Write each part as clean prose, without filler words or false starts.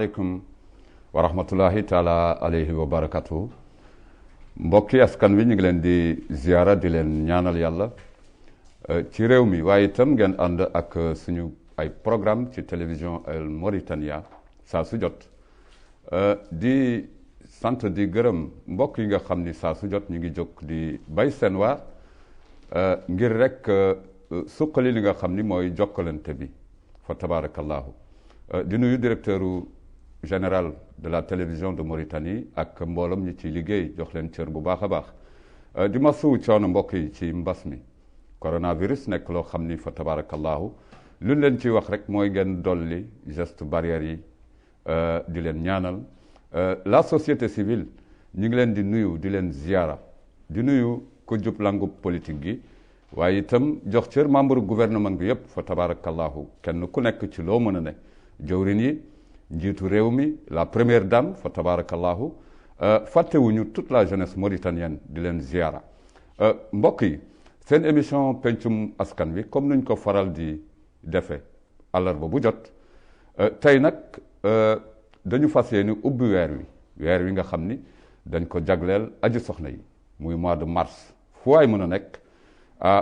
aleykum wa rahmatullahi taala alayhi wa barakatuh. Mbokki askan wi ñu ngi leen di ziyaara di leen ñaanal yàlla ci réew mi waaye itam ngeen ànd ak suñu ay programme ci télévision El Mauritania saa su jot di sant di gërëm mbokk yi nga xam ni saa su jot ñu ngi jóg di bay seen waar ngir rek suqali li nga xam ni mooy jokkalante bi fa tabarakallahu di nuyu directeur général de la télévision de Mauritanie ak mbooloom ñi ci liggéey jox leen cër bu baax a baax di masawu coono mbokk yi ci mbas mi coronavirus nekk loo xam ni fa tabarakallahu lu leen ciy wax rek mooy ngeen dolli geste barrière yi di leen ñaanal la société civile ñu ngi leen di nuyu di leen ziyaara di nuyu ko jub langu politique gi waaye itam jox cër membre gouvernement bi yëpp fa tabarakallahu kenn ku nekk ci loo mën a ne jawrin yi njiitu réew mi la première dame fa tabarakallahu fàttewuñu toute la jeunesse mauritanienne di leen ziyaara mbokk yi seen émission pencum askan wi comme nuñ ko faral di defee àllarba bu jot tey nag dañu fas yéene ubbi weer wi nga xam ni dañ ko jagleel aji soxna yi muy mois de mars fu waay mën a nekk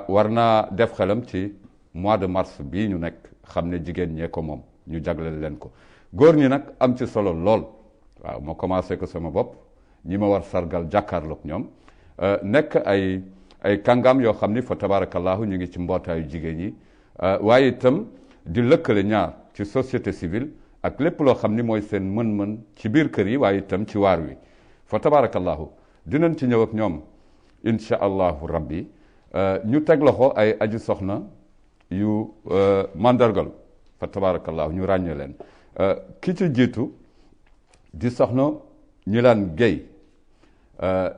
war naa def xelam ci mois de mars bii ñu nekk xam ne jigéen ñee ko moom ñu jagleel leen ko góor ñi nag am ci solo lool waaw ma commencé ko sama bopp ñi ma war sargal jàkkaarloog ñoom nekk ay kàngam yoo xam ni fa tabarakallahu ñu ngi ci mbootaayu jigéen yi waaye itam di lëkkale ñaar ci société civile ak lépp loo xam ni mooy seen mën-mën ci biir kër yi waaye itam ci waar wi fa tabarakallahu dinañ ci ñëw ak ñoom incha allahu rabbi ñu teg loxo ay aji soxna yu mandargalu fa tabarakallahu ñu ràññee leen ki ci jiitu di soxna Gnilane Guèye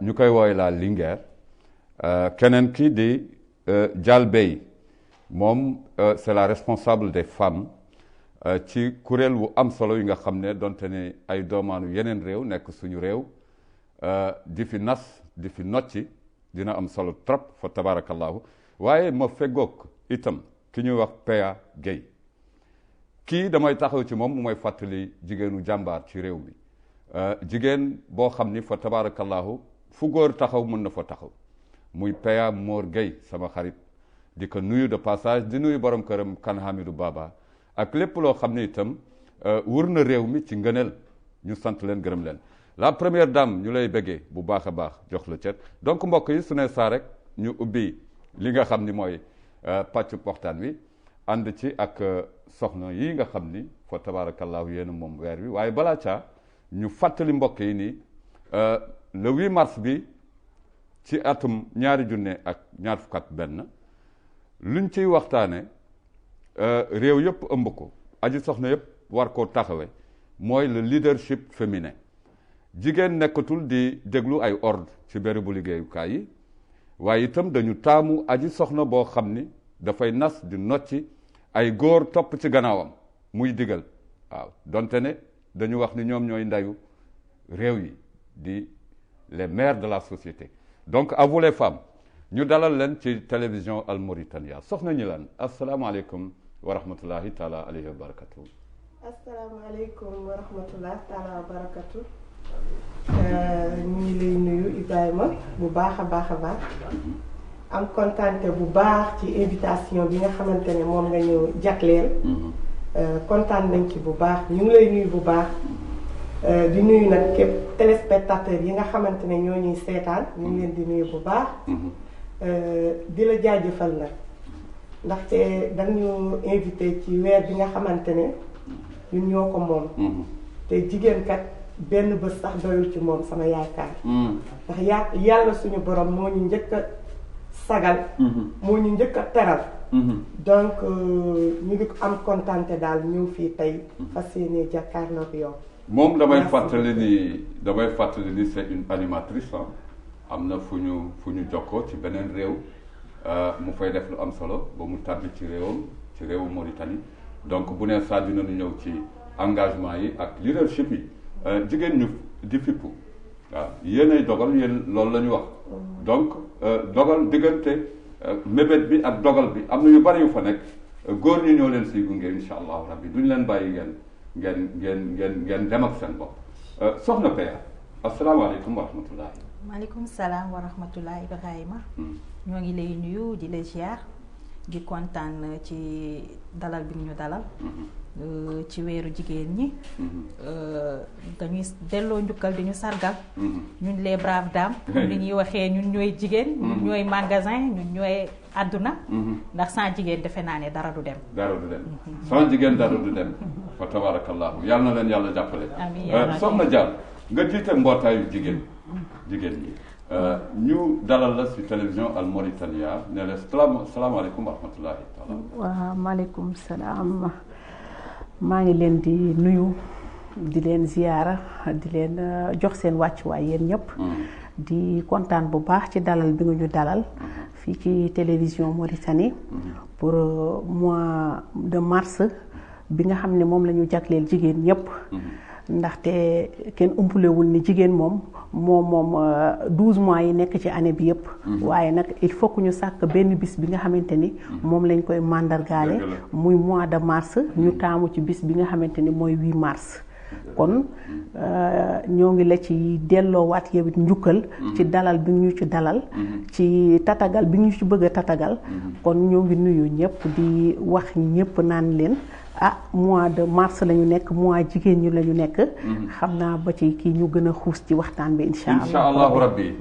ñu koy wooy la Linguère keneen ki di Dial Bey moom c'est la responsable des femmes ci kuréel wu am solo yi nga xam ne donte ne ay doomaanu yeneen réew nekk suñu réew di fi nas di fi nocci dina am solo trop fa tabarakallahu waaye ma feggoog itam ki ñuy wax Peya Guèye kii damay taxaw ci moom mu may fàttali jigéenu jàmbaar ci réew mi jigéen boo xam ni fa tabarakallahu fu góor taxaw mën na fa taxaw muy Peya Mor Guèye sama xarit di ko nuyu de passage di nuyu borom këram kan Hamidou Baba ak lépp loo xam ne itam wër na réew mi ci ngëneel ñu sant leen gërëm leen la première dame ñu lay bëggee bu baax a baax jox la cër donc mbokk yi su ne saa rek ñu ubbi li nga xam ni mooy pàccu waxtaan wi ànd ci ak soxna yi nga xam ni fa tabarakallahu yéen moom weer wi waaye balaa caa ñu fàttali mbokk yi ni le 8 mars bi ci atum 2021 luñ ciy waxtaane réew yëpp ëmb ko aji soxna yëpp war koo taxawe mooy le leadership féminin jigéen nekkatul di déglu ay ordre ci bérébu liggéeyukaay yi waaye itam dañu taamu aji soxna boo xam ni dafay nas di nocci ay góor topp ci gannaawam muy digal waaw donte ne dañu wax ni ñoom ñooy ndayu réew yi di les mères de la société donc à vous les femmes ñu dalal leen ci télévision Al Mauritania soxna Gnilane asalaamaaleykum wa rahmatullahi taala alayhi wa barakatuh. asalaamaaleykum wa rahmatullahi taala wa barakatuh. ñu ngi lay nuyu Ibrahima bu baax a baax a baax am kontaante bu baax ci invitation bi nga xamante ne moom nga ñëw jagleel kontaan nañ ci bu baax ñu ngi lay nuyu bu baax di nuyu nag képp téléspectateurs yi nga xamante ne ñoo ñuy seetaan ñu ngi leen di nuyu bu baax di la jaajëfal nag ndaxte dañu invité ci weer bi nga xamante ne ñun ñoo ko moom te jigéen kat benn bés sax doyul ci moom sama yaakaar ndax yàlla suñu borom moo ñu njëkk a sagal moo ñu njëkk a teral donc ñu ngi am kontante daal ñëw fii tey fas yéene jàkkaarloog yow moom damay fàttali ni c'est une animatrice am na fu ñu jokkoo ci beneen réew mu fay def lu am solo ba mu tàbbi ci réewu Mauritanie donc bu nee saa dinañu ñëw ci engagement yi ak leadership yi jigéen ñu di fippu waaw yéenay dogal yéen loolu la ñu wax donc dogal diggante mébét bi ak dogal bi am na yu bari yu fa nekk góor ñi ñoo leen siy gunge incha allahu rabbi duñ leen bàyyi ngeen ngeen dem ak seen bopp soxna Peya asalaamaaleykum wa rahmatullahi. maaleykum salaam wa rahmatullahi Ibrahima. ñoo ngi lay nuyu di la ziar di kontaan ci dalal bi ñu dalal. ci weeru jigéen ñi. dañuy delloo njukkal di ñu sargal. ñun les braves dames. comme ni ñuy waxee ñun ñooy jigéen. ñun ñooy magasin ñun ñooy àdduna. ndax sans jigéen defe naa ne dara du dem. dara du dem sans jigéen dara du dem. fa tabarakallahu yal na leen yàlla jàppale. amiin soxna Dial nga jiite mbootaayu jigéen ñi. ñu dalal la ci télévision Al Mauritania ne la salaamaaleykum wa rahmatullahi taala. waaw maaleykum salaam. maa ngi leen di nuyu di leen ziyaara di leen jox seen wàccuwaay yéen ñëpp. di kontaan bu baax ci dalal bi nga ñu dalal fii ci télévision Mauritanie pour mois de mars bi nga xam ne moom la ñu jagleel jigéen ñëpp. ndaxte kenn umpulewul ni jigéen moom 12 mois yi nekk ci année bi yëpp. waaye nag il faut que ñu sàkk benn bis bi nga xamante ni moom lañ koy màndargaale muy mois de mars ñu taamu ci bis bi nga xamante ni mooy 8 mars. kon ñoo ngi la ci delloowaat yow it njukkal ci dalal bi ñu ci dalal ci tatagal bi ñu ci bëgg a tatagal kon ñoo ngi nuyu ñëpp di wax ñëpp naan leen mois de mars la ñu nekk mois jigéen ñi la ñu nekk xam naa ba ci kii ñu gën a xuus ci waxtaan bi insha allahu rabbi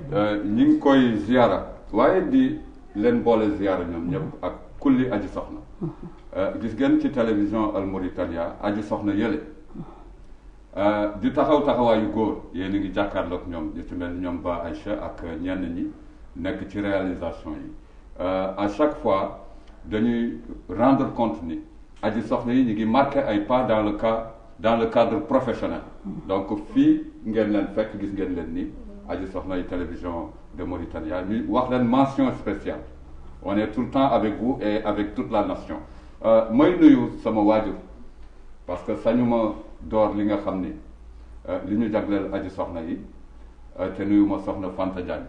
ñi ngi koy ziyaara waaye di leen boole ziyaara ñoom ñëpp ak kulli aji soxna gis ngeen ci télévision Al Mauritania aji soxna yële di taxawaayu góor yéen a ngi jàkkaarloog ñoom ñu ci mel ni ñoom Ba Aïcha ak ñenn ñi nekk ci réalisation yi à chaque fois dañuy rendre compte ni aji soxna yi ñu ngi marqué ay pas dans le cadre professionnel. donc fii ngeen leen fekk gis ngeen leen ni aji soxna yi télévision de Mauritania ñu wax leen mention spéciale on est tout le temps avec vous et avec toute la nation mooy nuyu sama waajur parce que sañu ma door li nga xam ni li ñu jagleel aji soxna yi te nuyu ma soxna Fanta Diagne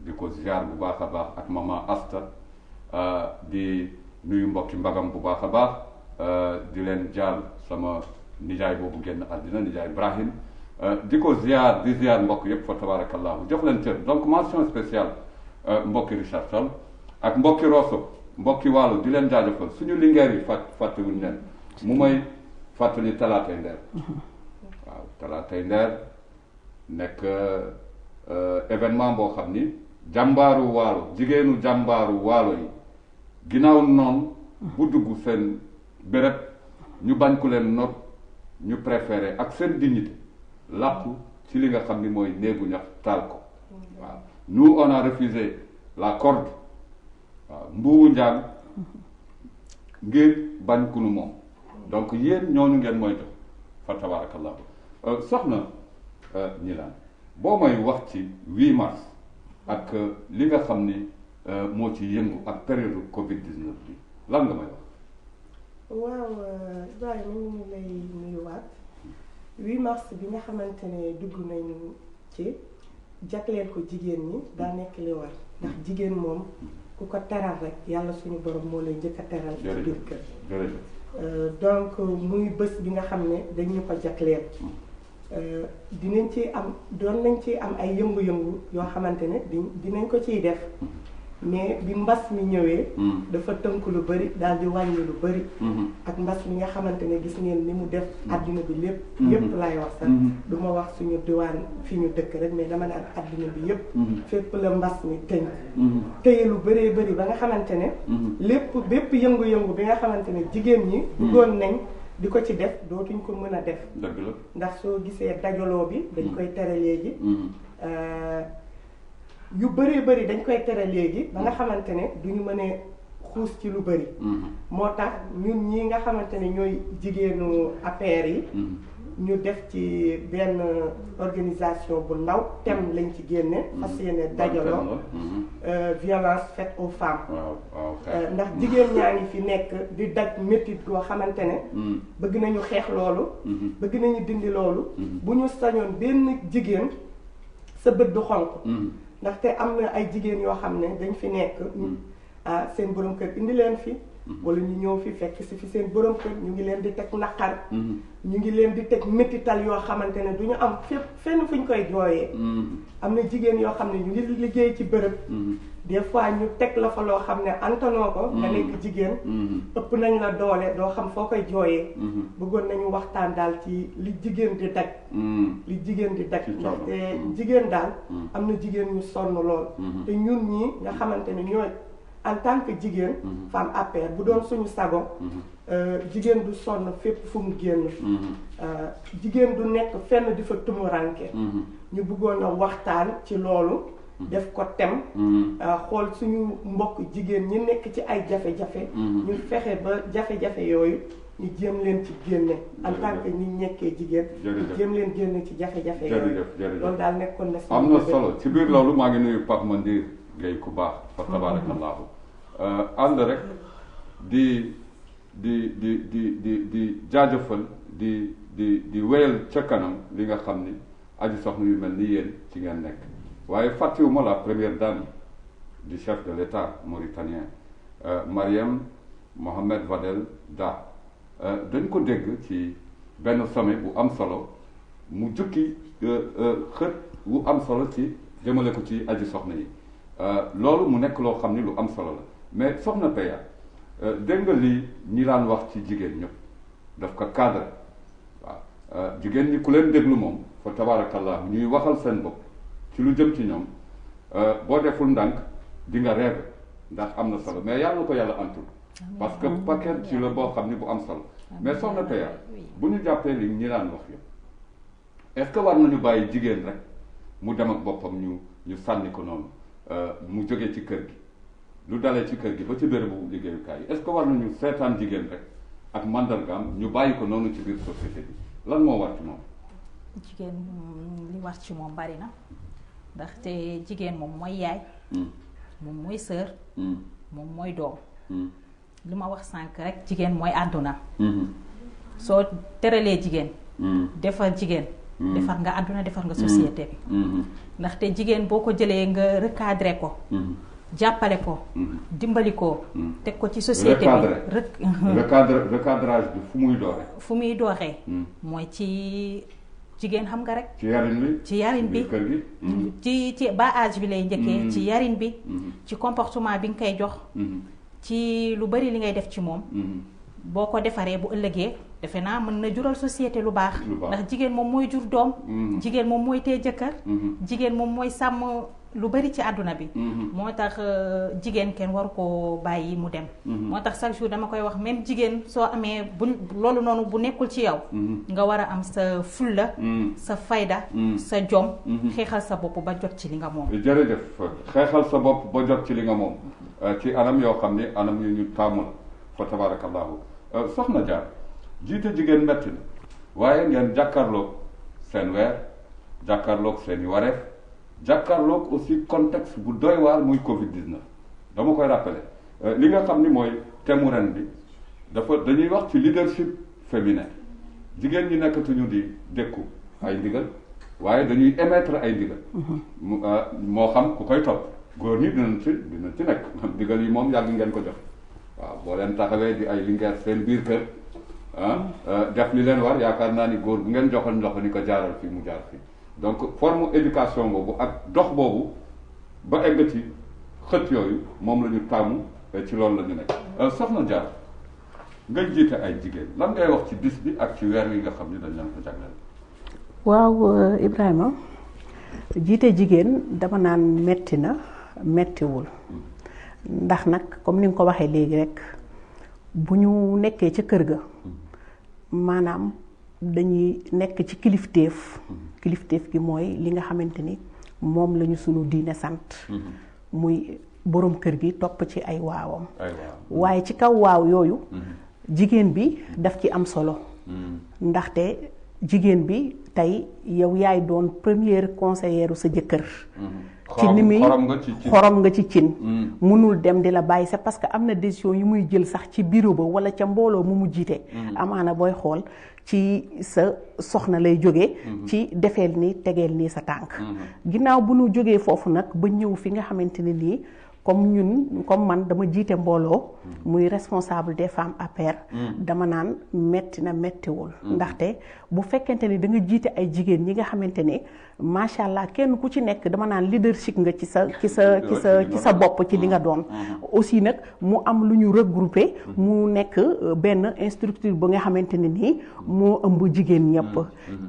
di ko ziar bu baax a baax ak maman Asta di nuyu mbokki mbagam bu baax a baax di leen jaal sama nijaay boobu génn àddina nijaay Ibrahim di ko ziar di ziar mbokk yëpp fa tabarakallahu jox leen cër donc mention spéciale mbokki Richard Toll ak mbokki Rosso mbokki Waalo di leen jaajëfal suñu lingeer yi fàttewuñ leen mu may fàttali talaatay ndeer waaw talaatay ndeer nekk événement boo xam ni jàmbaaru Waalo jigéenu jàmbaaru Waalo yi ginnaaw noonu bu dugg seen béréb ñu bañ ku leen not ñu préféré ak seen dignité làqu ci li nga xam ni mooy néegu ñax taal ko waaw nous on a refusé la corde waaw mbuubu njaan ngir bañ ku nu moom donc yéen ñooñu ngeen mooy jox fa tabarakallahu soxna ñi laan boo may wax ci 8 mars ak li nga xam ni moo ci yëngu ak période Covid 19 bi lan nga may wax. waaw Ibrahima ñu ngi lay nuyuwaat 8 mars bi nga xamante ne dugg nañu ci jagleel ko jigéen ñi daa nekk li war ndax jigéen moom ku ko teral rek yàlla suñu borom moo lay njëkk a teral ci biir kër. donc muy bés bi nga xam ne dañu ko jagleel doon nañ ci am ay yëngu-yëngu yoo xamante ne dinañ ko ciy def mais bi mbas mi ñëwee dafa tënk lu bëri daal di wàññi lu bëri ak mbas mi nga xamante ne gis ngeen ni mu def àddina bi lépp lay wax sax du ma wax suñu diwaan fi ñu dëkk rek mais dama naan àddina bi yépp fépp la mbas mi tënk téye lu bëree bëri ba nga xamante ne bépp yëngu-yëngu bi nga xamante ne jigéen ñi bëggoon nañ di ko ci def dootuñ ko mën a def dëgg la ndax soo gisee dajaloo bi dañ koy tere léegi yu bëree bëri dañ koy tere léegi ba nga xamante ne duñu mën a xuus ci lu bëri moo tax ñun ñi nga xamante ne ñooy jigéenu APR yi ñu def ci benn organisation bu ndaw thème lañ ci génne fas yéene dajaloo violence faite aux femmes ndax jigéen ñaa ngi fi nekk di daj métit goo xamante ne bëgg nañu xeex loolu bëgg nañu dindi loolu bu ñu sañoon benn jigéen sa bët du xonk ndaxte am na ay jigéen yoo xam ne dañ fi nekk seen borom kër indi leen fi wala ñu ñëw fi fekk si fi seen borom kër ñu ngi leen di teg naqar ñu ngi leen di teg métital yoo xamante ne du ñu am fépp fenn fu ñu koy jooyee am na jigéen yoo xam ne ñu ngi liggéey ci bërëb des fois ñu teg la fa loo xam ne antanoo ko nga nekk jigéen ëpp nañ la doole doo xam foo koy jooyee bëggoon nañu waxtaan daal ci li jigéen di daj li jigéen di daj ndaxte jigéen daal am na jigéen ñu sonn lool te ñun ñii nga xamante ne ñooy en tant que jigéen femme APR bu doon suñu sago jigéen du sonn fépp fu mu génn jigéen du nekk fenn di fa tumuranke ñu bëggoon a waxtaan ci loolu def ko tem xool suñu mbokk jigéen ñi nekk ci ay jafe-jafe ñu fexe ba jafe-jafe yooyu ñu jéem leen ci génne en tant que ñi nekkee jigéen ñu jéem leen génne ci jafe-jafe yooyu loolu daal nekkoon na am na solo ci biir loolu maa ngi nuyu Pape Mandir Gueye ku baax fa tabarakallahu ànd rek di jaajëfal di wéyal ca kanam li nga xam ni aji soxna yu mel ni yéen ci ngeen nekk waaye fàttewuma la première dame du chef de l'État mauritanien Mariam Mohamed Vadel Da dañ ko dégg ci benn sommet bu am solo mu jukki xët wu am solo ci jëmale ko ci aji soxna yi loolu mu nekk loo xam ni lu am solo la mais soxna Peya dégg nga lii ñi daan wax ci jigéen ñëpp daf ko cadre waaw jigéen ñi ku leen déglu moom fa tabarakallah ñuy waxal seen bopp ci lu jëm ci ñoom boo deful ndànk di nga rêve ndax am na solo mais yàlla na ko yàlla antul parce que paquet ci la boo xam ni bu am solo mais soxna Peya bu ñu jàppee li ñi daan wax yëpp est-ce que war nañu bàyyi jigéen rek mu dem ak boppam ñu sànni ko noonu mu jóge ci kër gi lu dalee ci kër gi ba ci bérébu liggéeyukaay yi est-ce que war nañu seetaan jigéen rek ak mandargaam ñu bàyyi ko noonu ci biir société bi lan moo war ci moom jigéen li war ci moom bari na ndaxte jigéen moom mooy yaay moom mooy sœur moom mooy doom li ma wax sànq rek jigéen mooy àdduna soo teralee jigéen defar jigéen defar nga àdduna defar nga société bi ndaxte jigéen boo ko jëlee nga recadré ko jàppale ko dimbali ko teg ko ci société bi recadrage bi fu muy dooree mooy ci jigéen xam nga rek ci yarin bi ci bas âge bi lay njëkkee ci yarin bi ci comportement bi nga koy jox ci lu bari li ngay def ci moom boo ko defaree bu ëllëgee defe naa mën na jural société lu baax ndax jigéen moom mooy jur doom jigéen moom mooy tee jëkkër jigéen moom mooy sàmm lu bari ci àdduna bi moo tax jigéen kenn waru ko bàyyi mu dem moo tax chaque jour dama koy wax même jigéen soo amee bu loolu noonu bu nekkul ci yow nga war a am sa fulla sa fayda sa jom xeexal sa bopp ba jot ci li nga moom jërëjëf xeexal sa bopp ba jot ci li nga moom ci anam yoo xam ne anam yu ñu taamu la fa tabarakallahu soxna Jaar jiite jigéen metti na waaye ngeen jàkkaarloog seen weer jàkkaarloog seen i wareef jàkkaarloog aussi contexte bu doy waar muy Covid-19 dama koy rappeler li nga xam ni mooy thème ren bi dañuy wax ci leadership féminin jigéen ñi nekkatuñu di dékku ay ndigal waaye dañuy émettre ay ndigal moo xam ku koy topp góor ñi dina ci nekk ndigal yi moom yàgg ngeen ko jox waaw boo leen taxawee di ay lingeer seen biir kër def li leen war yaakaar naa ni góor bu ngeen joxal loxo ni ko jaaral fii mu jaar fii donc forme éducation boobu ak dox boobu ba egg ci xët yooyu moom la ñu taamu ci loolu la ñu nekk soxna Jaar nga jiite ay jigéen lan ngay wax ci bis bi ak ci weer wi nga xam ni dañ leen ko jagleel. waaw Ibrahima jiite jigéen dama naan metti na mettiwul ndax nag comme ni nga ko waxee léegi rek bu ñu nekkee ca kër ga maanaam dañuy nekk ci kilifteef gi mooy li nga xamante ni moom lañu sunu diine sant muy borom kër gi topp ci ay waawam waaye ci kaw waaw yooyu jigéen bi daf ci am solo ndaxte jigéen bi tey yow yaay doon première conseillère sa jëkkër ci ni muy xorom nga ci cin mënul dem di la bàyyi c'est parce que am na décision yu muy jël sax ci bureau ba wala ca mbooloo mu jiite amaana booy xool ci sa soxna lay jógee ci defeel ni tegeel nii sa tànk ginnaaw bu ñu jógee foofu nag ba ñëw fi nga xamante ne nii comme man dama jiite mbooloo muy responsable des femmes APR dama naan metti na mettiwul ndaxte bu fekkente ni da nga jiite ay jigéen ñi nga xamante ni macha allah kenn ku ci nekk dama naan leadership nga ci sa bopp ci li nga doon aussi nag mu am lu ñu regroupé mu nekk benn structure ba nga xamante ne nii moo ëmb jigéen ñëpp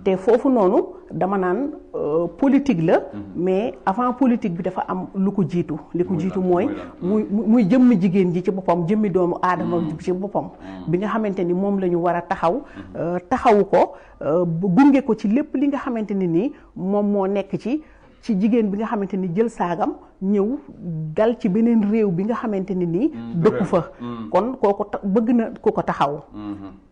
te foofu noonu dama naan politique la mais avant politique bi dafa am lu ko jiitu mooy muy jëmmi jigéen ji ci boppam jëmmi doomu aadama ci boppam bi nga xamante ni moom la ñu war a taxawu ko gunge ko ci lépp li nga xamante ne nii moom moo nekk ci jigéen bi nga xamante ni jël saagam ñëw dal ci beneen réew bi nga xamante ne nii dëkku fa kon kooku bëgg na ku ko taxaw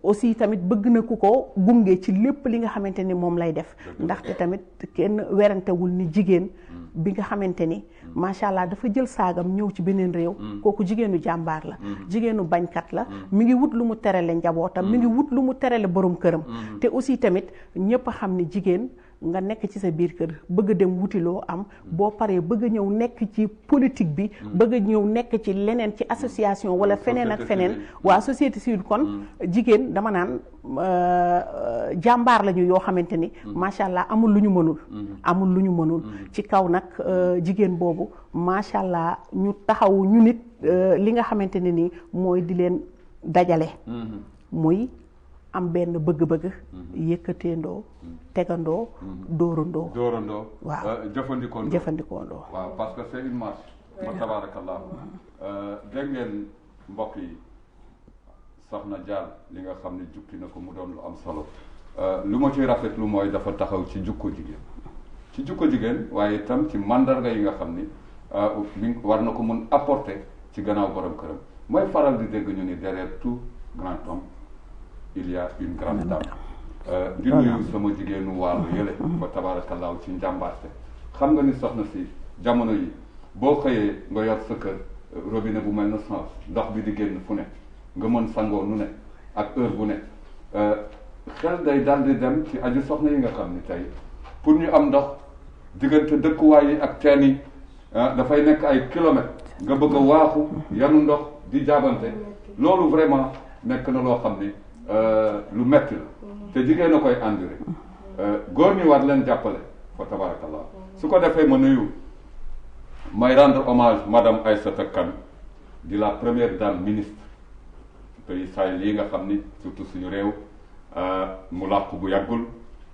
aussi tamit bëgg na ku ko gunge ci lépp li nga xamante ni moom lay def ndaxte tamit kenn werantewul ni jigéen bi nga xamante ni macha allah dafa jël saagam ñëw ci beneen réew kooku jigéenu jàmbaar la jigéenu bañkat la mi ngi wut lu mu terale njabootam mi ngi wut lu mu terale borom këram te aussi tamit ñépp a xam ni jigéen nga nekk ci sa biir kër bëgg dem wuti loo am boo paree bëgg a ñëw nekk ci politique bi bëgg a ñëw nekk ci leneen ci association wala feneen ak feneen waa société civile kon jigéen dama naan jàmbaar lañu yoo xamante ni macha allah amul lu ñu mënul ci kaw nag jigéen boobu macha allah ñu taxawu ñu nit li nga xamante ne ni mooy di leen dajale muy am benn bëgg-bëgg yëkkateendoo tegandoo dóorandoo waaw jëfandikoondoo waaw parce que c'est une marche fa tabarakallah dégg ngeen mbokk yi soxna Dial li nga xam ne jukki na ko mu doon lu am solo lu ma ciy rafetlu mooy dafa taxaw ci jukko jigéen waaye itam ci mandarga yi nga xam ni war na ko mun apporter ci gannaaw borom këram mooy faral di dégg ñu ni derrière tout grand homme il y a une grande dame di nuyu sama jigéenu wàllu yële fa tabaarakallaahu ci njàmbaarte xam nga ni soxna si jamono yi boo xëyee nga yor sa kër robinet bu mel na sens ndox bi di génn fu ne nga mën sangoo nu ne ak heure bu ne xel day daal di dem ci aju soxna yi nga xam ni tey pour ñu am ndox diggante dëkkuwaay yi ak teen yi dafay nekk ay kilomètres nga bëgg a waaxu yanu ndox di jaabante loolu vraiment nekk na loo xam ni lu metti la te jigéen a koy enduré góor ñi war leen jàppale fa tabarakallah su ko defee ma nuyu may rendre hommage madame Aïssata Kane di la première dame ministre pays Sahel yi nga xam ni surtout suñu réew mu làqu bu yàggul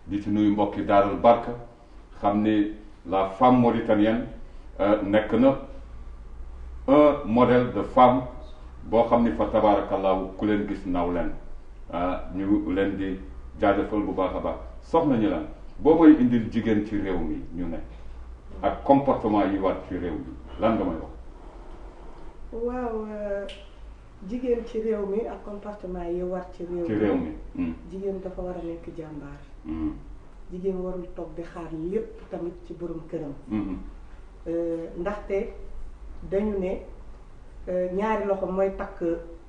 di ci nuyu mbokki Daaral Barka xam ni la femme mauritanienne nekk na un modèle de femme boo xam ni fa tabarakallahu ku leen gis naw leen ñu leen di jaajëfal bu baax a baax soxna ñu lan boo may indil jigéen ci réew mi ñu ne ak comportement yi war ci réew mi lan nga may wax. waaw jigéen ci réew mi ak comportement yi war ci réew mi jigéen dafa war a nekk jàmbaar jigéen warul toog di xaar lépp tamit ci borom këram ndaxte dañu ne ñaari loxo mooy takk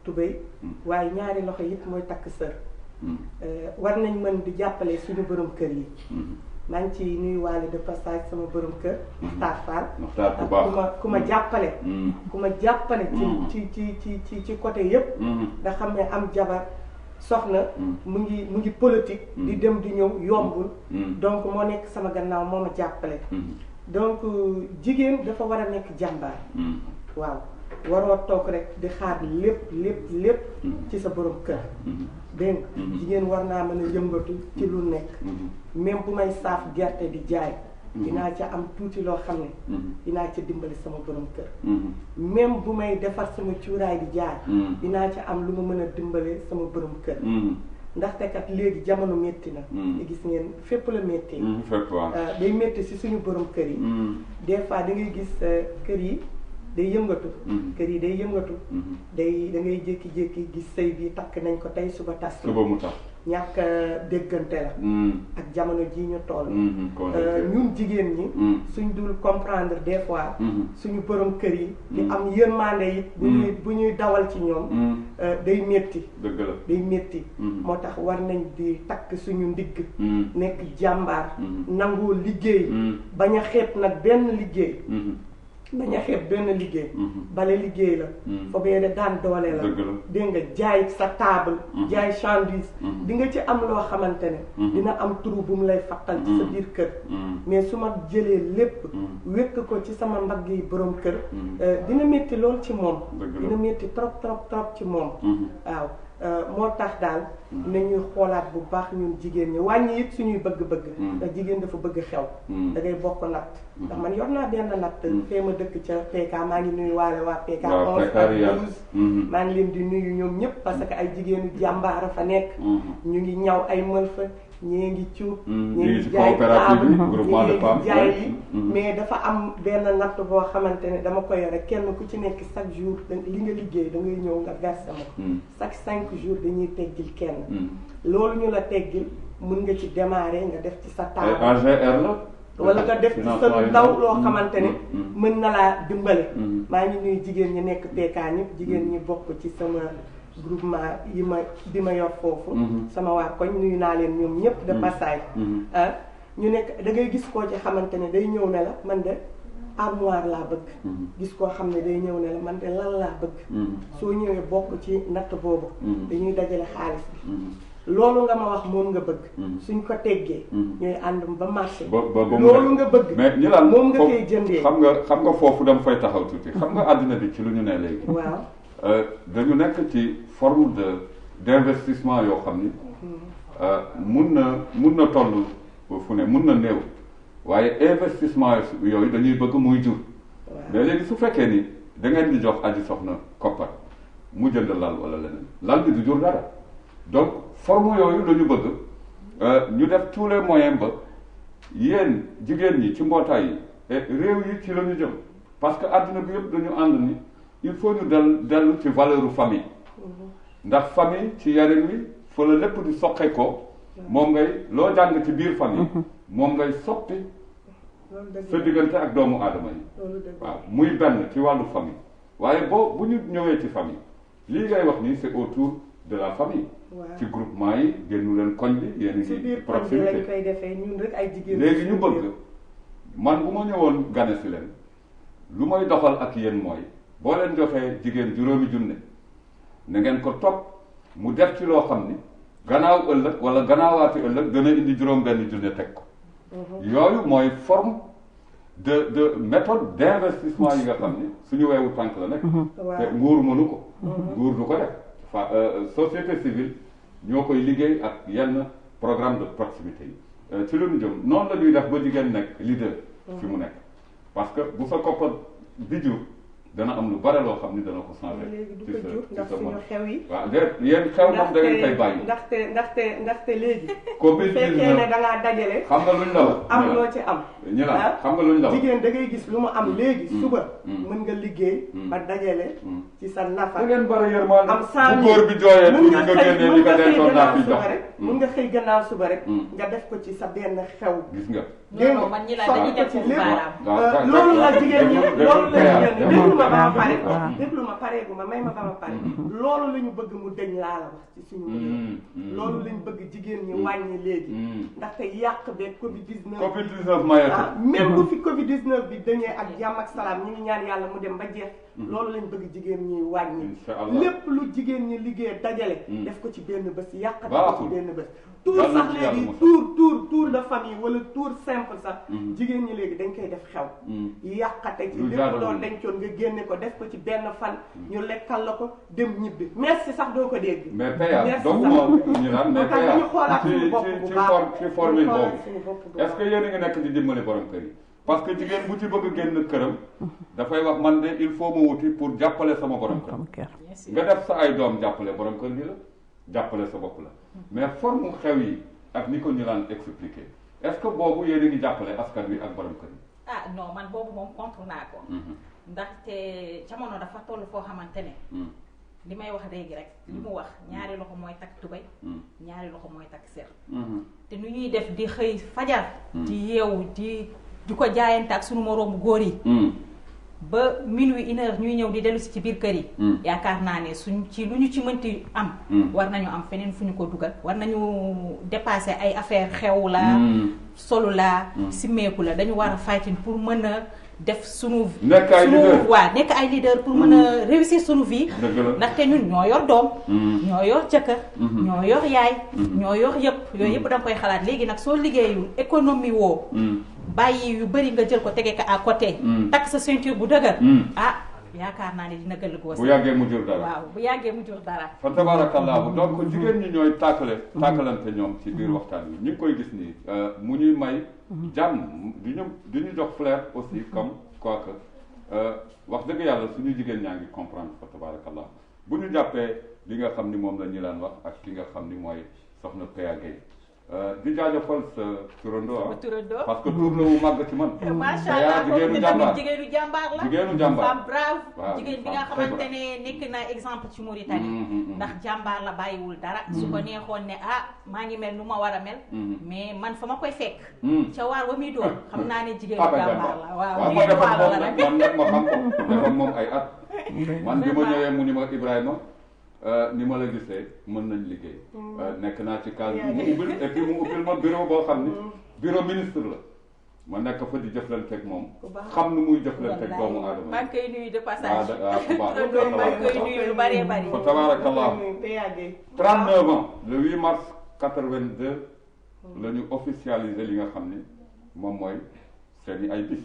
tubéy waaye ñaari loxo it mooy takk sër war nañ mën di jàppale suñu borom kër yi maa ngi ci nuyuwaale de passage sama borom kër Muxtaar Fall ku ma jàppale ci côté yëpp nga xam ne am jabar soxna mu ngi politique di dem di ñëw yombul donc moo nekk sama gannaaw moo ma jàppale donc jigéen dafa war a nekk jàmbaar waaw waroo toog rek di xaar lépp ci sa borom kër dégg nga jigéen war naa mën a yëngatu ci lu nekk même bu may saaf gerte di jaay dinaa ca am tuuti loo xam ne dinaa ca dimbali sama borom kër même bu may defar sama cuuraay di jaay dinaa ca am lu ma mën a dimbale sama borom kër ndaxte kat léegi jamono métti na te gis ngeen fépp la métti day métti si suñu borom kër yi des fois da ngay gis kër yi day yëngatu day da ngay jékki-jékki gis sëy bi takk nañ ko tey suba tas mu tax ñàkk déggante la ak jamono ji ñu toll ñun jigéen ñi suñ dul comprendre des fois suñu borom kër yi di am yërmande it bu ñuy dawal ci ñoom day métti dëgg la day métti moo tax war nañ di takk suñu ndigg nekk jàmbaar nangoo liggéey bañ a xeeb nag benn liggéey bañ a xeeb benn liggéey. bale liggéey la. fa bee de daan doole la. dégg nga jaay sa table. jaay chandise. di nga ci am loo xamante ne. dina am turu bu mu lay fattal ci sa biir kër. mais su ma jëlee lépp. wékk ko ci sama mbagg yi borom kër. dina métti lool ci moom. dina métti trop trop trop ci moom. waaw. moo tax daal nañuy xoolaat bu baax ñun jigéen ñi wàññi it suñuy bëgg-bëgg ndax jigéen dafa bëgg xew da ngay bokk natt ndax man yor naa benn natt fee ma dëkk ca PK maa ngi nuyu waale waa PK 11 ak 12 maa ngi leen di nuyu ñoom ñëpp parce que ay jigéenu jàmbaara fa nekk ñu ngi ñaw ay mëlfa ñii ngi cuub ñii ngi jaay table ñii ngi jaay li mais dafa am benn natt boo xamante ne dama ko yore kenn ku ci nekk chaque jour li nga liggéey da ngay ñëw nga verse ma ko chaque 5 jours dañuy teggil kenn loolu ñu la teggil mun nga ci démarrer nga def ci sa table AGR la wala nga def ci sa ndaw loo xamante ne mën na laa dimbale maa ngi nuyu jigéen ñi nekk PK ñëpp jigéen ñi bokk ci sama groupement yi ma yor foofu sama waa koñ nuyu naa leen ñoom ñëpp de passage ñu nekk da ngay gis koo ci xamante ne day ñëw ne la man de armoire laa bëgg gis koo xam ne day ñëw ne la man de lan laa bëgg soo ñëwee bokk ci natt boobu dañuy dajale xaalis bi loolu nga ma wax moom nga bëgg suñ ko teggee ñooy ànd ba marché loolu nga bëgg mais ñi laan moom nga koy jëndee xam nga foofu dama fay taxaw tuuti xam nga àddina bi ci lu ñu ne léegi waaw dañu nekk ci forme d'investissement yoo xam ni mun na toll fu ne mun na néew waaye investissement yooyu dañuy bëgg muy jur mais léegi su fekkee ni da ngeen di jox aji soxna koppar mu jënd lal wala leneen lal bi du jur dara donc forme yooyu la ñu bëgg ñu def tous les moyens ba yéen jigéen ñi ci mbootaay yi réew yi ci la ñu jëm parce que àdduna bi yëpp dañu ànd ni il faut ñu dellu ci valeur famille ndax famille ci yarin wi fa la lépp di soqe ko moom ngay loo jàng ci biir famille moom ngay soppi sa diggante ak doomu aadama yi waaw muy benn ci wàllu famille waaye bu ñu ñëwee ci famille lii ngay wax nii c'est autour de la famille ci groupement yi génnu leen koñ bi yéen ngi proximité léegi ñu bëgg man bu ma ñëwoon gane si leen lu may doxal ak yéen mooy boo leen joxee jigéen juróomi junne na ngeen ko topp mu def ci loo xam ni gannaaw ëllëg wala gannaawaati ëllëg dana indi juróom benn junne teg ko yooyu mooy forme de méthode d'investissement yi nga xam ni suñu weewu tànk la nekk te nguur mënu ko nguur du ko def société civile ñoo koy liggéey ak yenn programme de proximité yi ci lu ñu jëm noonu la ñuy def ba jigéen nekk leader fi mu nekk parce que bu sa koppar di jur dana am lu bare loo xam ni dana ko changé. léegi du ko jur ndax suñu xew yi. waaw yéen xew moom da ngeen koy bàyyi. ndaxte léegi. bu fekkee ne da ngaa dajale. xam nga luñ la wax. am loo ci am. ñu la xam nga luñ la wax. jigéen da ngay gis lu mu am léegi. suba mën nga liggéey. ba dajale. ci sa nafa. da ngeen bare yërmande. am 100000 bu góor bi jooyee tuuti nga génnee li nga dencoon naa fi jox. mën nga xëy gannaaw suba rek. nga def ko ci sa benn xew. gis nga. dégg nga man ñi la dañuy def foofu baaraam. loolu la jigéen ñi loolu la jigéen ñi déglu ma ba ma pare déglu ma pareegu ma may ma ba ma pare loolu la ñu bëgg mu deñ laa la wax ci suñu réew loolu lañ bëgg jigéen ñi wàññi léegi ndaxte yàq beeg Covid-19 même bu fi Covid-19 bi dañee ak jàmm ak salaam ñu ngi ñaan yàlla mu dem ba jeex loolu lañ bëgg jigéen ñi wàññi lépp lu jigéen ñi liggéey dajale def ko ci benn bés yàqate ko ci benn bés tour sax léegi tour de famille wala tour simple sax jigéen ñi léegi dañ koy def xew yàqate ci lépp loolu dencoon nga génne ko def ko ci benn fan ñu lekkal la ko dem ñibbi merci sax doo ko dégg mais paya donc moom ñu naan mais paya dañu xoolaat suñu bopp bu baax ci formule boobu est-ce que yéen a ngi nekk di dimbali borom kër yi parce que jigéen bu ci bëgg génn këram dafay wax man de il faut ma wuti pour jàppale sama borom kër nga def sa ay doom jàppale borom kër gi la jàppale sa bopp la mais forme xew yi ak ni ko ñu laan expliqué est-ce que boobu yéen a ngi jàppale askan wi ak borom kër yi ah non man boobu moom contre naa ko ndaxte jamono dafa toll foo xamante ne li may wax léegi rek li mu wax ñaari loxo mooy takk tubay ñaari loxo mooy takk ser te nu ñuy def di xëy fajar di yeewu di ko jaayante ak sunu moroomu góor yi ba minuit 1h ñuy ñëw di dellu si ci biir kër yi yaakaar naa ne suñ ci lu ñu ci mënti am war nañu am feneen fu ñu ko dugal war nañu dépasser ay affaire xew la solu la simmeeku la dañu war a fighting pour mën a def sunu nekk ay leader pour mën a réussir sunu vie ndaxte ñun ñoo yor doom ñoo yor jëkkër ñoo yor yaay ñoo yor yëpp yooyu yëpp da nga koy xalaat léegi nag soo liggéeyul économie woo bàyyi yu bëri nga jël ko tege ko à côté takk sa ceinture bu dëgër yaakaar naa ne dina gën a góor bu yàggee mu jur dara waaw bu yàggee mu jur dara fa tabarakallahu donc jigéen ñi ñooy tàkkalante ñoom ci biir waxtaan yi ñu ngi koy gis nii mu ñuy may jàmm di ñu jox flair aussi comme quoi que wax dëgg yàlla suñu jigéen ñaa ngi comprendre fa tabarakallahu bu ñu jàppee li nga xam ni moom la ñu laan wax ak ki nga xam ni mooy soxna Péa Gueye di jaajëfal sa turando parce que tur la wu màgg ci man. macha allah jigéenu jàmbaar jigéenu jàmbaar la. jigéenu jàmbaar femme brave. jigéen bi nga xamante ne nekk na exemple ci Mauritanie. ndax jàmbaar la bàyyiwul dara. su ko neexoon ne maa ngi mel nu ma war a mel. mais man fa ma koy fekk. ca waar ba muy doon xam naa ne jigéenu jàmbaar la. waaw jigéenu waalo la nag man nag ma xam ko dafa moom ay at. man bi ma ñëwee mu ni ma Ibrahima. ni ma la gisee mën nañ liggéey. nekk naa ci case bi mu ubbil et puis mu ubbil ma bureau boo xam ni bureau ministre la ma nekk fa di jëflanteeg moom. xam nu muy jëflanteeg doomu aadama. maa ngi koy nuyu de passage. maa ngi koy nuyu lu bëree bëri. fa tabarakallah 39 ans le 8 mars 82 la ñu officialisé li nga xam ni moom mooy seen i ay bis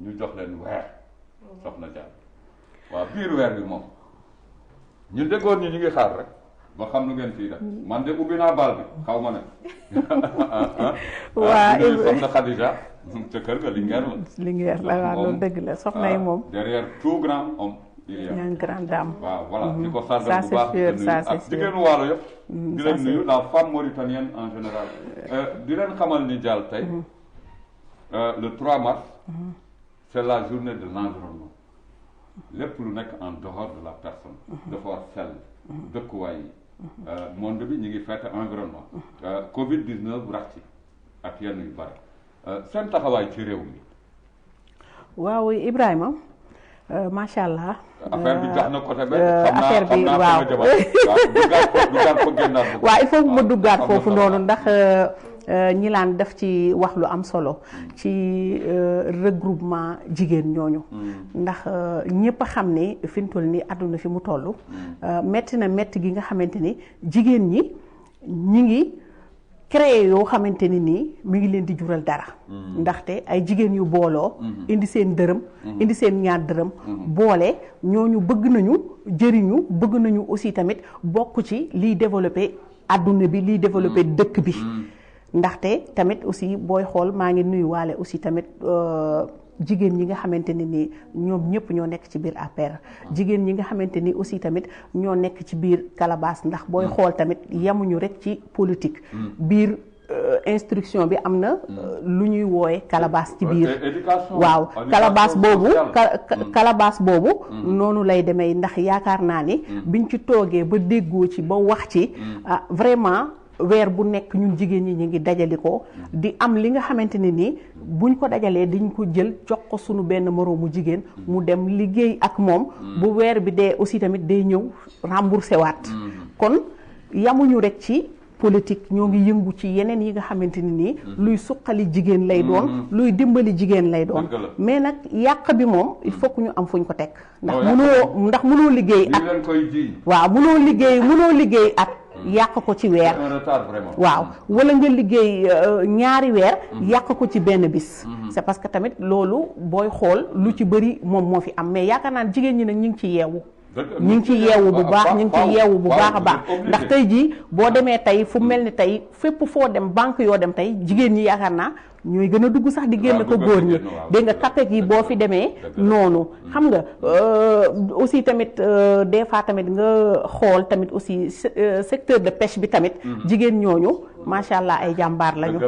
ñu jox leen weer soxna Diagne waaw biir weer bi moom. ñun déggoon ñu ngi xaar rek ba xam nu ngeen fii def man de ubbi naa baal bi xaw ma ne. waa soxna Khadija ca kër ga Linguère la. Linguère la waaw loolu dëgg la soxna yi moom. derrière tout grand homme il y a une grande dame. waaw voilà di ko sargal bu baax di nuyu ak jigéenu waalo yëpp. di leen nuyu la femme mauritanienne en général. di leen xamal ni Dial tey le 3 mars. c'est la journée de l'environnement. lépp lu nekk en dehors de la personne dafa war sell dëkkuwaay yi monde bi ñu ngi fête environnement Covid 19 rax ci ak yenn yu bari seen taxawaay ci réew mi. waaw Ibrahima macha allah. affaire bi jax na côté benn. affaire bi waaw waaw il faut ma duggaat foofu noonu ndax. ñi laan def ci wax lu am solo ci regroupement jigéen ñooñu ndax ñëpp a xam ne fi mu toll nii àdduna fi mu toll metti na metti gi nga xamante ni jigéen ñi ngi créer yoo xamante ni nii mi ngi leen di jural dara ndaxte ay jigéen yu booloo indi seen dërëm indi seen ñaar dërëm boole ñooñu bëgg nañu jëriñu bëgg nañu aussi tamit bokk ci liy développer àdduna bi liy développer dëkk bi ndaxte tamit aussi booy xool maa ngi nuyuwaale aussi tamit jigéen ñi nga xamante ne ni ñoom ñëpp ñoo nekk ci biir APR jigéen ñi nga xamante ni aussi tamit ñoo nekk ci biir Calabas ndax booy xool tamit yemuñu rek ci politique biir instruction bi am na lu ñuy woowe Calabas ci biir waaw Calabas boobu noonu lay demee ndax yaakaar naa ni biñ ci toogee ba déggoo ci ba wax ci vraiment weer bu nekk ñun jigéen ñi ñu ngi dajale ko di am li nga xamante ne nii buñ ko dajalee diñ ko jël jox ko sunu benn moroomu jigéen mu dem liggéey ak moom bu weer bi dee aussi tamit day ñëw remboursé waat kon yamuñu rek ci politique ñoo ngi yëngu ci yeneen yi nga xamante ne nii luy suqali jigéen lay doon luy dimbali jigéen lay doon mais nag yàq bi moom il faut que ñu am fuñ ko teg ndax mënoo liggéey ak waaw mënoo liggéey ak yàq ko ci weer waaw wala nga liggéey ñaari weer yàq ko ci benn bis c'est parce que tamit loolu booy xool lu ci bëri moom moo fi am mais yaakaar naa jigéen ñi nag ñu ngi ci yeewu ñu ngi ci yeewu bu baax ñu ngi ci yeewu bu baax a baax ndax tey jii boo demee tey fu mel ni tey fépp foo dem banque yoo dem tey jigéen ñi yaakaar naa ñooy gën a dugg sax di génn ko góor ñi dégg nga CAPEC yi boo fi demee noonu xam nga aussi tamit des fois tamit nga xool tamit aussi secteur de pêche bi tamit jigéen ñooñu macha allah ay jàmbaar lañu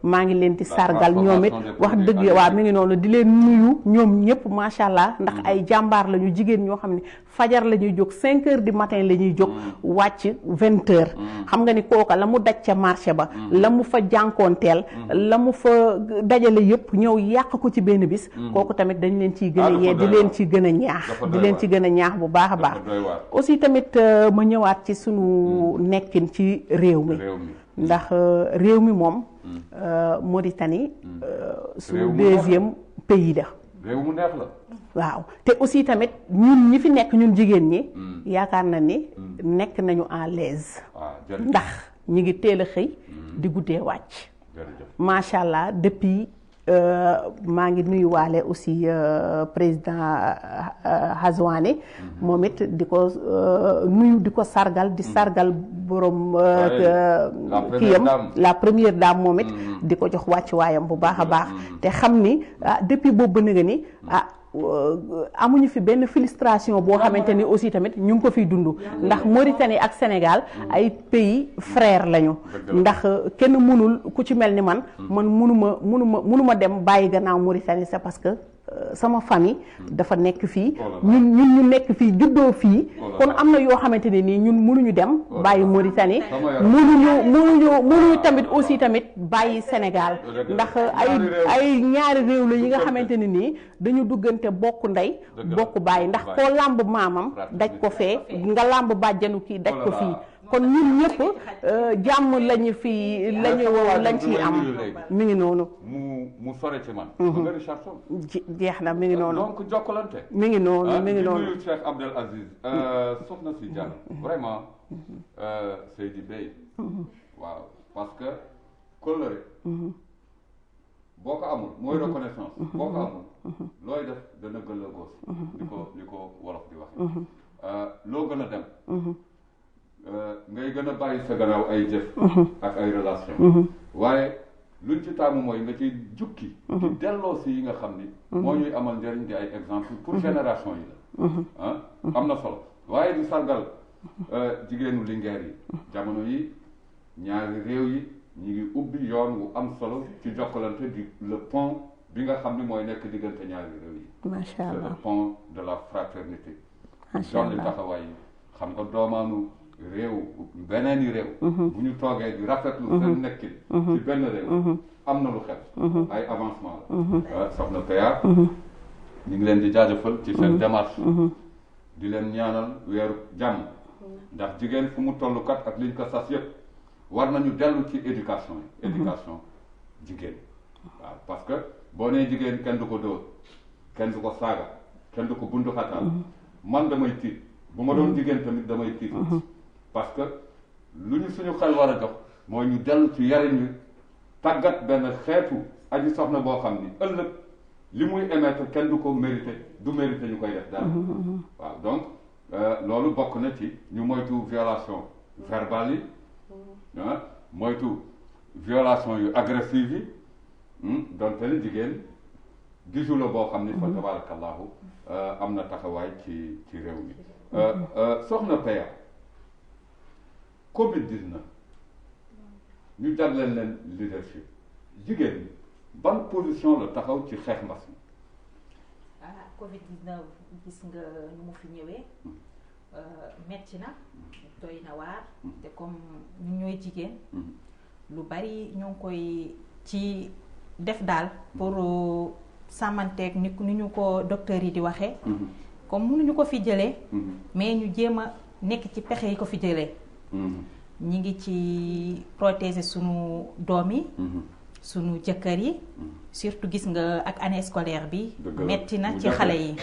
maa ngi leen di sargal ñoom it wax dëgg waa mi ngi noonu di leen nuyu ñoom ñëpp macha allah ndax ay jàmbaar lañu jigéen ñoo xam ne fajar la ñuy jóg 5 heures du matin la ñuy jóg wàcc 20 heures xam nga ni kooka la mu daj ca marché ba la mu fa jànkoonteel la mu fa dajale yëpp ñëw yàq ko ci benn bis kooku tamit dañ leen ciy gën a yee di leen ci gën a ñaax bu baax a baax aussi tamit ma ñëwaat ci sunu nekkin ci réew mi ndax réew mi moom Mauritanie suñu deuxième pays la réew mu neex la. waaw te aussi tamit ñun ñi fi nekk ñun jigéen ñi. yaakaar na ni nekk nañu en l'aise. ndax ñi ngi teel a xëy. di guddee wàcc. macha allah depuis maa ngi nuyuwaale aussi président Hazwani moom it di ko nuyu di ko sargal di sargal borom kiyam la première dame moom it di ko jox wàccuwaayam bu baax a baax te xam ni depuis boobu ba nga ni amuñu fi benn frustration boo xamante ni aussi tamit ñu ngi ko fiy dund ndax Mauritanie ak Sénégal ay pays frères lañu ndax kenn mënul ku ci mel ni man mënuma dem bàyyi gannaaw Mauritanie c'est parce que sama famille dafa nekk fii ñun ñu nekk fii juddoo fii kon am na yoo xamante ne nii ñun mënuñu dem bàyyi Mauritanie mënuñu tamit aussi tamit bàyyi Sénégal ndax ay ñaari réew la yi nga xamante ne nii dañu duggante bokk ndey bokk bàyyi ndax koo làmb maamam daj ko fee nga làmb bàjjanu kii daj ko fii kon ñun ñëpp jàmm lañu fi lañ ciy am mi ngi noonu mu sore ci man nga Richard Toll jeex na mi ngi noonu donc jokkalante mi ngi noonu mi ngi noonu nuyu Cheikh Abdel Aziz soxna si Diallo vraiment Seydi Bey waaw parce que kóllëre boo ko amul mooy reconnaissance boo ko amul looy def dana gën la góos li ko wolof di waxe loo gën a dem ngay gën a bàyyi sa gannaaw ay jëf ak ay relation waaye luñ ci taamu mooy nga ci jukki ci delloo si yi nga xam ni moo ñuy amal njëriñ di ay exemple pour génération yi la am na solo waaye di sargal jigéenu Linguère yi jamono yi ñaari réew yi ñu ngi ubbi yoon wu am solo ci jokkalante di le pont bi nga xam ni mooy nekk diggante ñaari réew yi macha allah c'est le pont de la fraternité macha allah jolli taxawaay yi xam nga doomaanu réew beneen i réew bu ñu toogee di rafetlu seen nekkin ci benn réew am na lu xew ay avancement la soxna Péa ñu ngi leen di jaajëfal ci seen démarche di leen ñaanal weeru jàmm ndax jigéen fu mu toll kat ak liñ ko sas yëpp war nañu dellu ci éducation yi éducation jigéen waaw parce que boo nee jigéen kenn du ko dóor kenn du ko saaga kenn du ko bundu xataan man damay tiit bu ma doon jigéen tamit damay tiit parce que lu ñu suñu xel war a jox mooy ñu dellu ci yariñ wi tàggat benn xeetu aji soxna boo xam ni ëllëg li muy émettre kenn du ko mérité du mérité ñu koy def dara waaw donc loolu bokk na ci ñu moytu violation verbale yi moytu violation yu agressive yi donte ne jigéen gisu la boo xam ni fa tabarakallahu am na taxawaay ci réew mi soxna Péa Covid-19 ñu jagleel leen leadership jigéen ñi ban position la taxaw ci xeex mbas mi Covid-19 gis nga nu mu fi ñëwee metti na doy na waar te comme ñu ñooy jigéen lu bari ñu ngi koy ci def daal pour sàmmanteeg ni ñu ko docteur yi di waxee comme mënuñu ko fi jëlee mais ñu jéem a nekk ci pexe yi ko fi jëlee ñi ngi ci protéger sunu doom yi sunu jëkkër yi surtout gis nga ak année scolaire bi metti na ci xale yi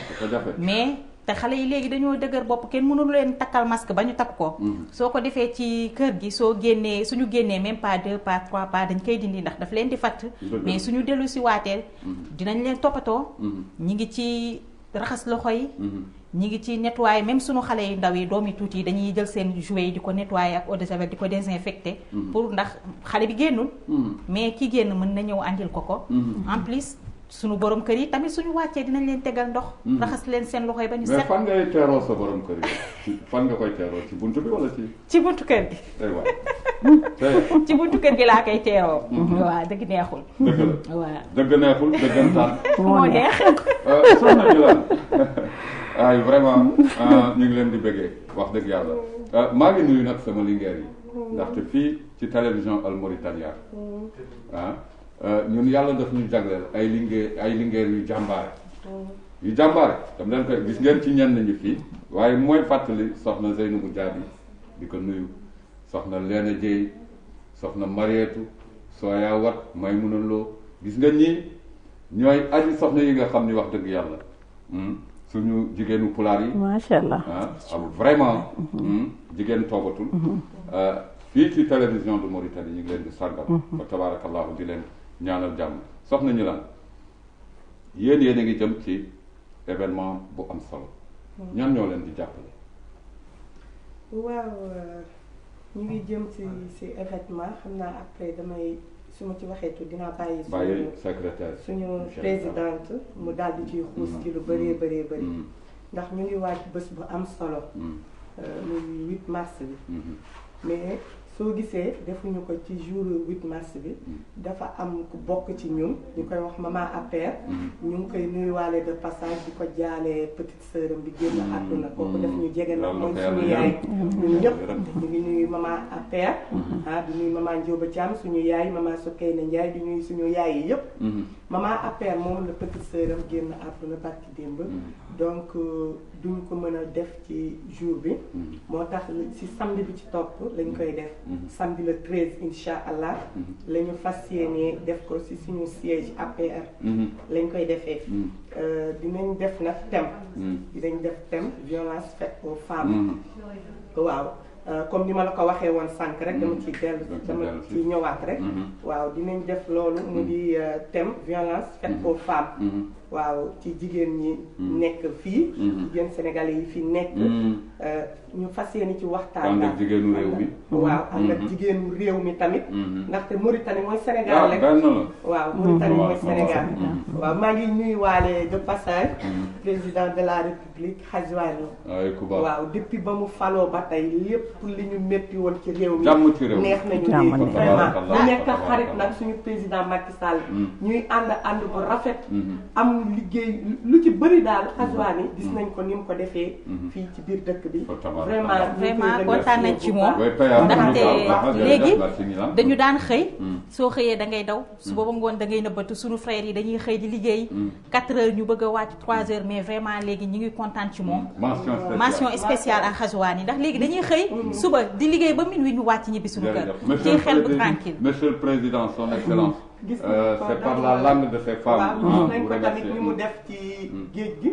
mais te xale yi léegi dañoo dëgër bopp kenn mënul leen takkal masque ba ñu takk ko soo ko defee ci kër gi soo génnee suñu génnee même pas 2 pas 3 pas dañ koy dindi ndax daf leen di fatt mais suñu dellu si waatee dinañ leen toppatoo ñi ngi ci raxas loxo yi ñi ngi ci nettoyer même suñu xale yu ndaw yi doom yi tuuti yi dañuy jël seen jouet yi di ko nettoyer ak eau de javel di ko désinfecter pour ndax xale bi génnul mais ki génn mën na ñëw andil ko en plus suñu borom kër yi tamit suñu wàccee dinañ leen tegal ndox raxas leen seen loxo yi ba ñu set mais fan ngay teeroo sa borom kër yi fan nga koy teeroo ci buntu bi wala ci buntu kër gi ci buntu kër gi laa koy teeroo waaw dëgg neexul dëgg la waaw dëgg neexul dëggantaan moo neex soxna ñu lan ay vraiment ñu ngi leen di bëggee wax dëgg yàlla maa ngi nuyu nag sama lingeer yi ndaxte fii ci télévision Al Mauritania ñun yàlla daf ñu jagleel ay lingeer yu jàmbaare dam leen koy gis ngeen ci ñenn ñi fii waaye mooy fàttali soxna Zeynabou Diaby di ko nuyu soxna Leena Dieye soxna Marietu Soya Wat Maymuna Lo gis nga ñii ñooy aji soxna yi nga xam ni wax dëgg yàlla suñu jigéenu pulaar yi. macha allah vraiment. jigéen toogatul. fii ci télévision de Mauritanie ñu ngi leen di sargal. fa tabaarakallahu di leen ñaanal jàmm soxna ñu lan yéen a ngi jëm ci événement bu am solo. ñan ñoo leen di jàppale. waaw ñu ngi jëm ci événement xam naa après damay su ma ci waxee tuuti dinaa bàyyi secrétaire suñu présidente mu daal di ciy xuus ci lu bëree bëri ndax ñu ngi waaj bés bu am solo muy 8 mars bi mais soo gisee defuñu ko ci jour 8 mars bi dafa am ku bokk ci ñun ñu koy wax maman APR ñu ngi koy nuyuwaale de passage di ko jaale petite sœuram bi génn àdduna kooku def ñu jege na mooy suñu yaay ñun ñëpp ñu ngi nuyu maman APR di nuyu maman Ndioba Thiam suñu yaay maman Sokeyna Ndiaye di nuyu suñu yaay yi yëpp maman APR moom la petite sœuram génn àdduna barki démb donc duñ ko mën a def ci jour bi moo tax si samedi bi ci topp lañ koy def samedi le 13 incha allah la ñu fas yéene def ko si suñu siège APR lañ koy defee dinañ def nag thème dinañ def thème violence faite aux femmes waaw comme ni ma la ko waxee woon sànq rek dama ci ñëwaat rek waaw dinañ def loolu mu di thème violence faite aux femmes waaw ci jigéen ñi nekk fii jigéen sénégalais yi fi nekk ñu fas yéene ci waxtaan ànd ak jigéenu réew mi waaw ànd ak jigéenu réew mi tamit ndaxte Mauritanie mooy Sénégal rek waaw Mauritanie mooy Sénégal waaw maa ngi nuyuwaale de passage président de la République Hadjouani waaw depuis ba mu faloo ba tey lépp li ñu métti woon ci réew mi neex nañu léegi vraiment ñu nekk xarit nag suñu président Macky Sall ñuy ànd bu rafet am liggéey lu ci bëri daal Hadjouani gis nañ ko ni mu ko defee fii ci biir dëkk bi vraiment kontaan nañ ci moom ndaxte léegi dañu daan xëy soo xëyee da ngay daw su booba ngoon da ngay nëbbatu suñu frères yi dañuy xëy di liggéey 4 heures ñu bëgg a wàcc 3 heures mais vraiment léegi ñu ngi kontaan ci moom mention spéciale à Hadjouani ndax léegi dañuy xëy suba di liggéey ba minuit ñu wàcc ñibbi suñu kër ci xel bu tranquille monsieur le président son excellence c'est par la langue de ces femmes waaw gis nañ ko tamit ni mu def ci géej gi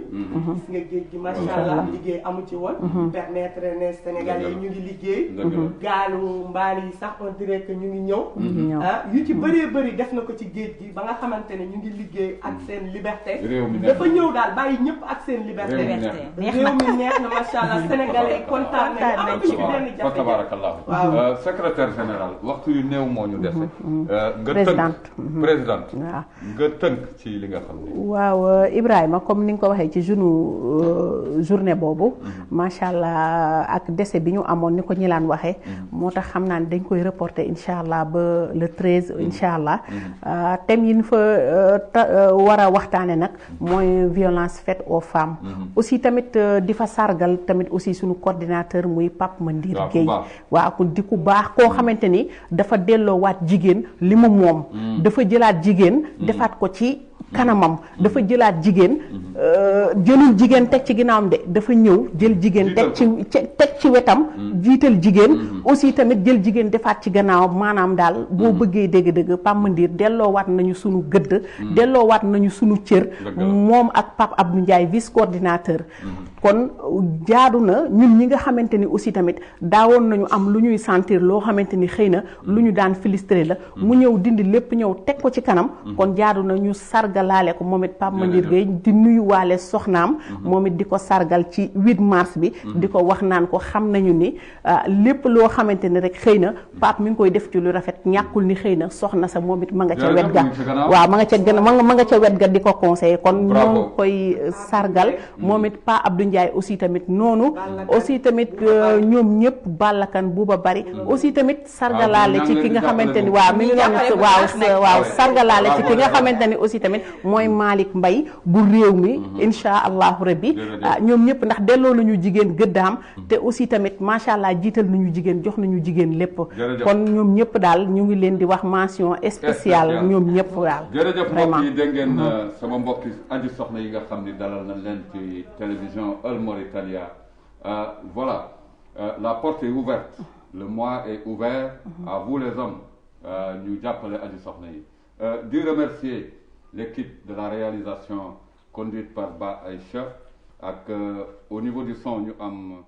gis nga géej gi macha allah liggéey amu ci woon permettre ne Sénégalais yi ñu ngi liggéey gaalu mbaal yi sax on dirait que ñu ngi ñëw yu ci bëree bëri def na ko ci géej gi ba nga xamante ne ñu ngi liggéey ak seen liberté dafa ñëw daal bàyyi ñëpp ak seen liberté réew mi neex na macha allah Sénégalais yi kontaan nañ ci benn jafe tabarakallah secrétaire général waxtu yu néew moo ñu dese nga présidente nga tënk ci li nga xam ne waaw Ibrahima comme ni nga ko waxee ci journée boobu macha allah ak décès bi ñu amoon ni ko ñilaan waxee moo tax xam naa ne dañ koy reporter incha allah ba le 13 incha allah thème yi ñu fa war a waxtaane nag mooy violence faite aux femmes aussi tamit di fa sargal tamit aussi suñu coordinateur muy Pape Mandir Gueye waaw di ku baax koo xamante ni dafa delloowaat jigéen li mu moom dafa jëlaat jigéen defaat ko ci kanamam dafa jëlaat jigéen jëlul jigéen teg ci ginnaawam de dafa ñëw jël jigéen teg ci wetam jiital jigéen aussi tamit jël jigéen defaat ci gannaawam maanaam daal boo bëggee dégg-dëgg Pape Mandir delloowaat nañu sunu gëdd delloowaat nañu sunu cër moom ak Pape Abdou Ndiaye vice coordinateur kon jaadu na ñun ñi nga xamante ni aussi tamit daawoon nañu am lu ñuy sentir loo xamante ni xëy na lu ñu daan filtré la mu ñëw dindi lépp ñëw teg ko ci kanam kon jaadu na ñu sargalaale ko moom it Pape Mandir Gueye di nuyuwaale soxnaam moom it di ko sargal ci 8 mars bi di ko wax naan ko xam nañu ni lépp loo xamante ni rek xëy na Pape mi ngi koy def ci lu rafet ñàkkul ni xëy na soxna sa moom it ma nga ca wet ga waaw ma nga ca gën ma nga ca wet ga di ko conseillé kon ñoo ngi koy sargal moom it Pape Abdou Ndiaye aussi tamit noonu aussi tamit ñoom ñëpp ballakan buuba bari aussi tamit sargalaale ci ki nga xamante ni waaw mi ngi noonu waaw sargalaale ci ki nga xamante ni aussi tamit mooy Malick Mbaye bu réew mi insha allahu rabbi ñoom ñëpp ndax delloo nañu jigéen gëddaam te aussi tamit macha allah jiital nañu jigéen jox nañu jigéen lépp kon ñoom ñëpp daal ñu ngi leen di wax mention spéciale ñoom ñëpp daal jërëjëf mbokk yi dégg ngeen sama mbokki aji soxna yi nga xam ni dalal na leen ci télévision Al Mauritania voilà la porte est ouverte le mois est ouvert à vous les hommes ñu jàppale aji soxna yi di remercier l'équipe de la réalisation conduite par Ba Aïcha ak au niveau du son ñu am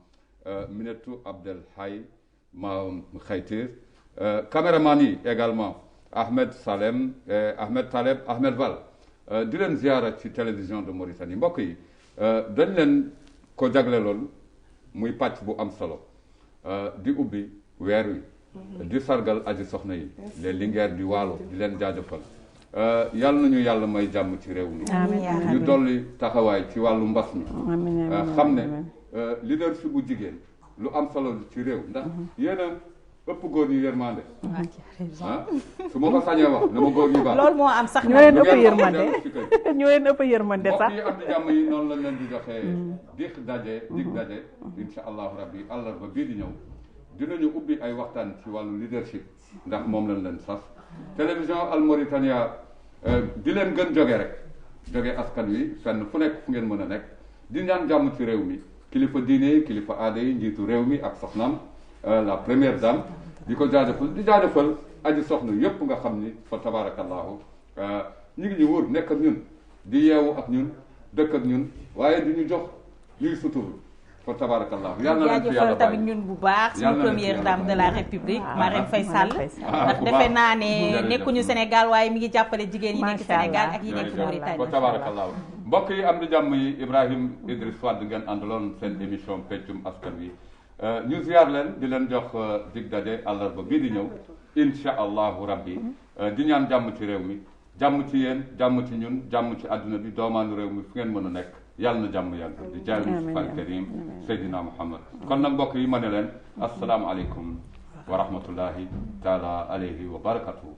Minetou Abdel Hay Maam Khaytir caméraman yi également Ahmed Salem Ahmed Taleb Ahmed Val di leen ziara ci télévision de Mauritanie mbokk yi dañ leen ko jagleloon muy pàcc bu am solo di ubbi weer wi di sargal aji soxna yi les linguères du Waalo di leen jaajëfal yàlla nañu yàlla may jàmm ci réew mi ñu dolli taxawaay ci wàllu mbas mi xam ne leadership bu jigéen lu am solo ci réew ndax yéen a ëpp góor ñi yërmande su ma ko sañee wax na ma góor ñi baax loolu moo am sax ñoo leen ëpp yërmande ñoo leen ëpp yërmande sax yi am di jàmm yi noonu lañ leen di joxee dig daje insha allahu rabbi àllarba bii di ñëw dinañu ubbi ay waxtaan ci wàllu leadership ndax moom lañ leen sas télévision Al Mauritania di leen gën jóge askan wi fenn fu nekk fu ngeen mën a nekk di ñaan jàmm ci réew mi kilifa diine yi kilifa aada yi njiitu réew mi ak soxnaam la première dame di ko jaajëfal aji soxna yépp nga xam ni fa tabarakallahu ñu ngi ñu wóor nekk ak ñun di yeewu ak ñun dëkk ak ñun waaye di ñu jox ñuy suturu fa tabarakallahu yàlla na leen fi yàlla tamit ñun bu baax suñu première dame de la république Marème Faye Sall ndax defe naa ne nekkuñu Sénégal waaye mi ngi jàppale jigéen yi nekk Sénégal ak yi nekk Mauritanie fa tabarakallahu mbokk yi am di jàmm yi Ibrahim Idriss Wade ngeen àndaloon seen émission peccum askan wi ñu ziar leen di leen jox dig daje àllarba bii di ñëw insha allahu rabbi di ñaan jàmm ci réew mi jàmm ci yéen jàmm ci ñun jàmm ci àdduna bi doomaanu réew mi fu ngeen mën a nekk yàlla na jàmm yàgg di jaay Mustafa al Karim Seydina Muhammad kon nag mbokk yi ma ne leen assalaamu aleykum wa rahmatullahi taala alayhi wa barakatuhu